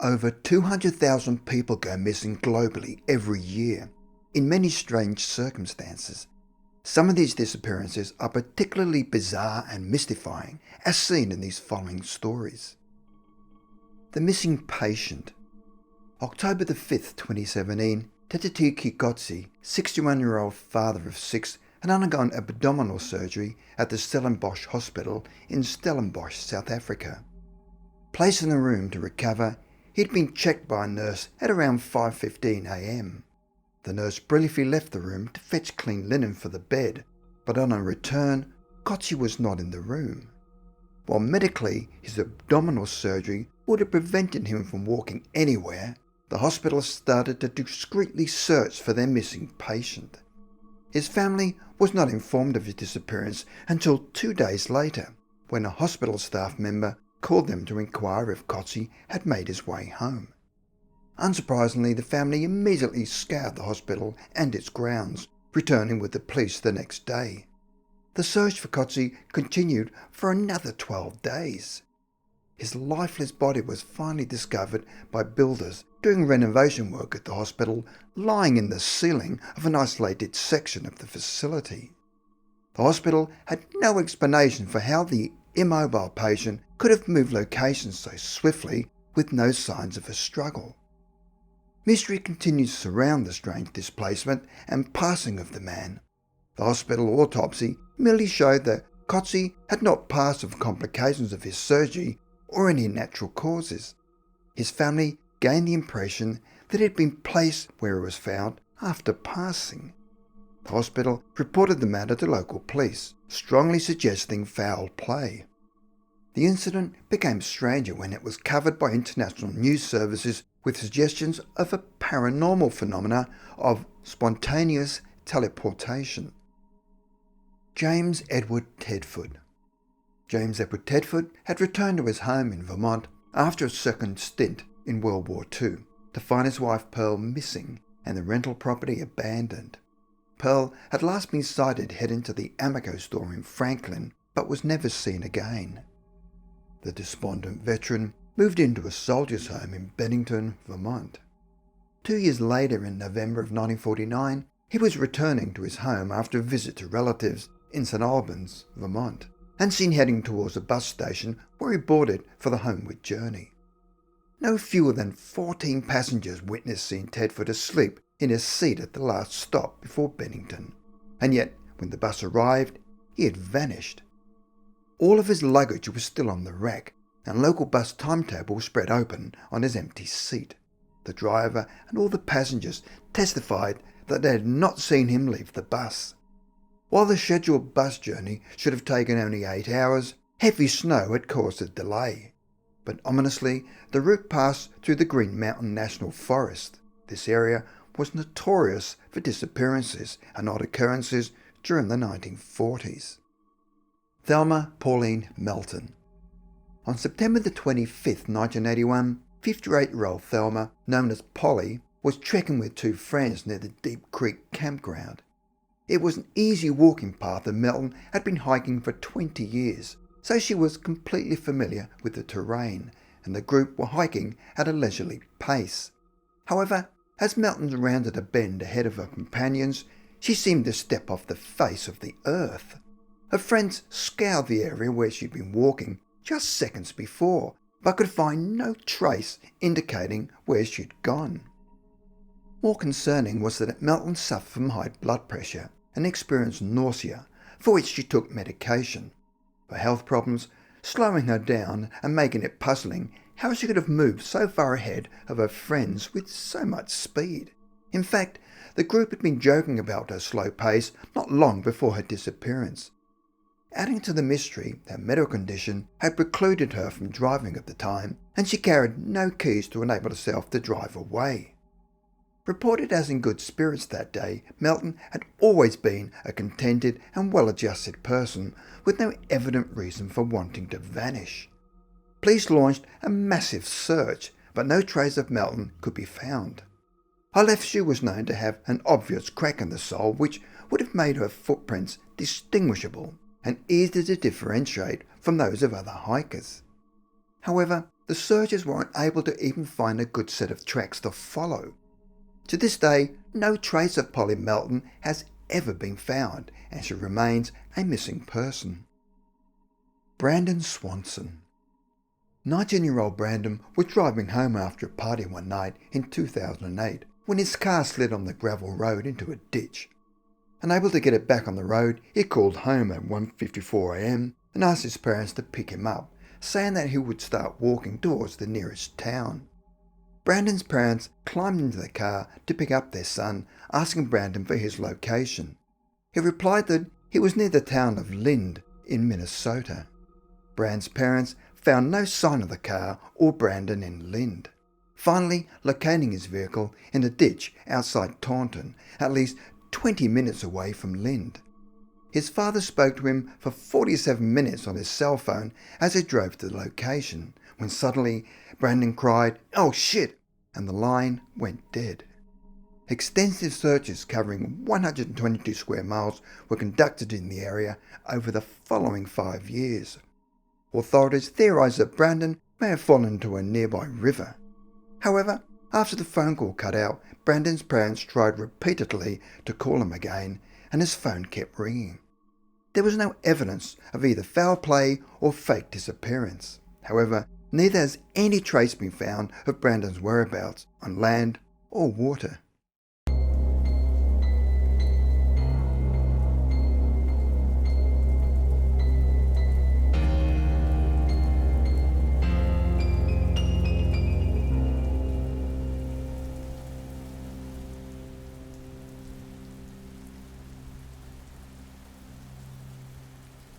Over 200,000 people go missing globally every year, in many strange circumstances. Some of these disappearances are particularly bizarre and mystifying, as seen in these following stories. The missing patient. October the 5th, 2017, Tedford Kikotsi, 61-year-old father of 6, had undergone abdominal surgery at the Stellenbosch Hospital in Stellenbosch, South Africa. Placed in a room to recover, he had been checked by a nurse at around 5:15 a.m. The nurse briefly left the room to fetch clean linen for the bed, but on her return, Kotsi was not in the room. While medically his abdominal surgery would have prevented him from walking anywhere, the hospital started to discreetly search for their missing patient. His family was not informed of his disappearance until 2 days later, when a hospital staff member called them to inquire if Kotsi had made his way home. Unsurprisingly, the family immediately scoured the hospital and its grounds, returning with the police the next day. The search for Kotsi continued for another 12 days. His lifeless body was finally discovered by builders doing renovation work at the hospital, lying in the ceiling of an isolated section of the facility. The hospital had no explanation for how the immobile patient could have moved locations so swiftly with no signs of a struggle. Mystery continues to surround the strange displacement and passing of the man. The hospital autopsy merely showed that Kotsi had not passed of complications of his surgery or any natural causes. His family gained the impression that he had been placed where he was found after passing. The hospital reported the matter to local police, strongly suggesting foul play. The incident became stranger when it was covered by international news services with suggestions of a paranormal phenomena of spontaneous teleportation. James Edward Tedford. James Edward Tedford had returned to his home in Vermont after a second stint in World War II to find his wife Pearl missing and the rental property abandoned. Pearl had last been sighted heading to the Amico store in Franklin, but was never seen again. The despondent veteran moved into a soldier's home in Bennington, Vermont. 2 years later, in November of 1949, he was returning to his home after a visit to relatives in St. Albans, Vermont, and seen heading towards a bus station where he boarded for the homeward journey. No fewer than 14 passengers witnessed seeing Tedford asleep in his seat at the last stop before Bennington, and yet when the bus arrived, he had vanished. All of his luggage was still on the rack, and local bus timetable was spread open on his empty seat. The driver and all the passengers testified that they had not seen him leave the bus. While the scheduled bus journey should have taken only 8 hours, heavy snow had caused a delay. But ominously, the route passed through the Green Mountain National Forest. This area was notorious for disappearances and odd occurrences during the 1940s. Thelma Pauline Melton. On September the 25th, 1981, 58-year-old Thelma, known as Polly, was trekking with 2 friends near the Deep Creek campground. It was an easy walking path that Melton had been hiking for 20 years, so she was completely familiar with the terrain, and the group were hiking at a leisurely pace. However, as Melton rounded a bend ahead of her companions, she seemed to step off the face of the earth. Her friends scoured the area where she'd been walking just seconds before, but could find no trace indicating where she'd gone. More concerning was that Melton suffered from high blood pressure and experienced nausea, for which she took medication. For health problems, slowing her down and making it puzzling how she could have moved so far ahead of her friends with so much speed. In fact, the group had been joking about her slow pace not long before her disappearance. Adding to the mystery, her medical condition had precluded her from driving at the time, and she carried no keys to enable herself to drive away. Reported as in good spirits that day, Melton had always been a contented and well-adjusted person with no evident reason for wanting to vanish. Police launched a massive search, but no trace of Melton could be found. Her left shoe was known to have an obvious crack in the sole which would have made her footprints distinguishable and easy to differentiate from those of other hikers. However, the searchers were unable to even find a good set of tracks to follow. To this day, no trace of Polly Melton has ever been found, and she remains a missing person. Brandon Swanson. 19-year-old Brandon was driving home after a party one night in 2008 when his car slid on the gravel road into a ditch. Unable to get it back on the road, he called home at 1:54 a.m. and asked his parents to pick him up, saying that he would start walking towards the nearest town. Brandon's parents climbed into the car to pick up their son, asking Brandon for his location. He replied that he was near the town of Lind in Minnesota. Brandon's parents found no sign of the car or Brandon in Lind, finally locating his vehicle in a ditch outside Taunton, at least 20 minutes away from Lind. His father spoke to him for 47 minutes on his cell phone as he drove to the location, when suddenly Brandon cried, "Oh shit!" and the line went dead. Extensive searches covering 122 square miles were conducted in the area over the following 5 years. Authorities theorised that Brandon may have fallen into a nearby river. However, after the phone call cut out, Brandon's parents tried repeatedly to call him again, and his phone kept ringing. There was no evidence of either foul play or fake disappearance. However, neither has any trace been found of Brandon's whereabouts on land or water.